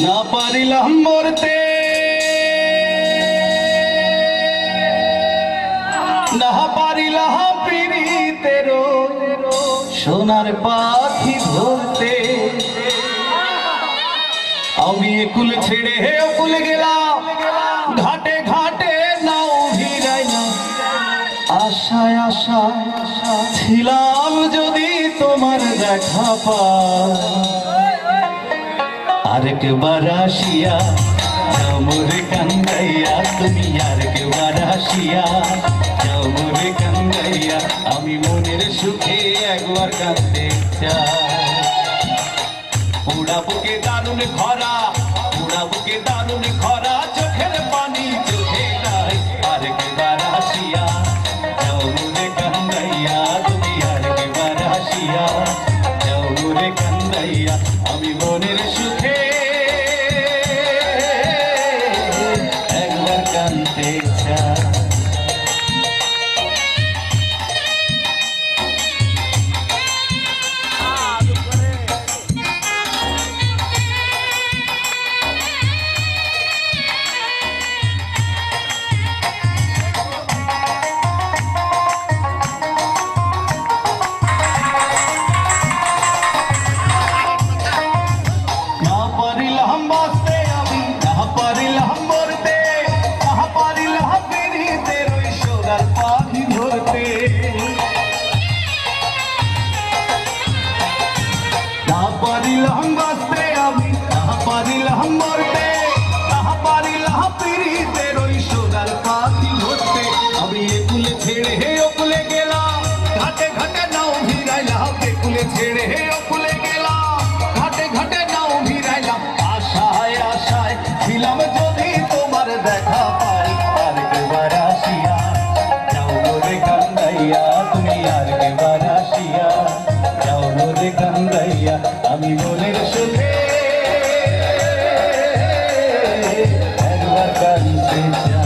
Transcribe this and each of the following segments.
না পারিলাম মরতে, না পারিলাম পিরিতের সোনার পাখি ধরতে। আমি একুল ছেড়ে ওকুল গেলাম, ঘাটে ঘাটে নাও ভিড়াইলাম। আশায় আশায় ছিলাম যদি তোমার দেখা পাই। আরেকবার আসিয়া যাও মোরে কান্দাইয়া, তুমি আরেকবার আসিয়া যাও মোরে কান্দাইয়া। আমি মনের সুখে একবার কাঁদতে চাই। পুরা বুকে দারুণ খরা, পুরা বুকে দারুণ খরা, চোখের পানি চোখে নাই। আরেকবার আসিয়া যাও মোরে কান্দাইয়া, তুমি আরেকবার আসিয়া যাও মোরে কান্দাইয়া। আমি মনের সুখে একবার কাঁদতে চাই। ছেড়ে ওকুলে গেলাম, ঘাটে ঘাটে নাও ভিড়াইলাম। আশায় আশায় ছিলাম যদি তোমার দেখা পাই। আরেকবার আসিয়া যাও মোরে কান্দাইয়া, তুমি আরেকবার আসিয়া যাও মোরে কান্দাইয়া। আমি মনের সুখে একবার কাঁদতে চাই।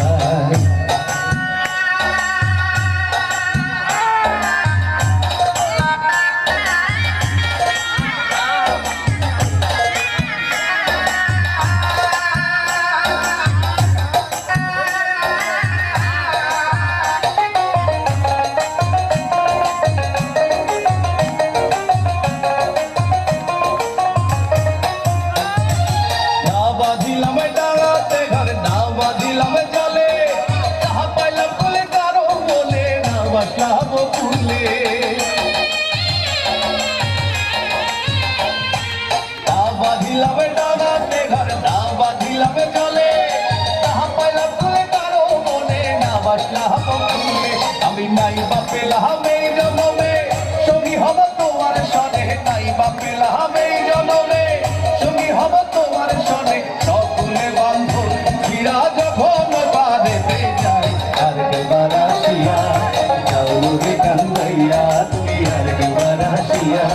আমি নাই বা পেলাম এই জনমে সঙ্গী হব তোমার সনে, নাই বা পেলাম এই জনমে সঙ্গী হব তোমার সনে। সকলে বান্ধব ফিরা যখন বাড়িতে যাই। আরেকবার আসিয়া যাও মোরে কান্দাইয়া, তুমি আরেকবার আসিয়া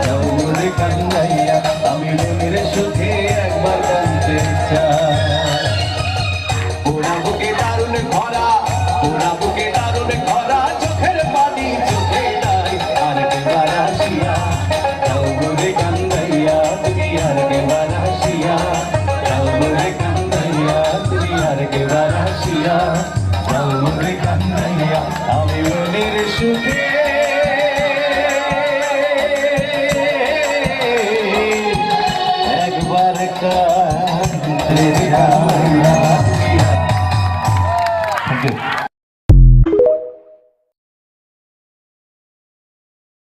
যাও মোরে কান্দাইয়া। আমি মনের সুখে একবার কাঁদতে চাই। পুরা বুকে দারুণ খরা, পুরা বুকে দারুণ খরা, চোখের পানি চোখে নাই। আরেকবার আসিয়া যাও মোরে কান্দাইয়া, তুমি আরেকবার আসিয়া যাও মোরে কান্দাইয়া, তুমি আরেকবার আসিয়া যাও মোরে কান্দাইয়া। আমি মনের সুখে একবার কাঁদতে চাই।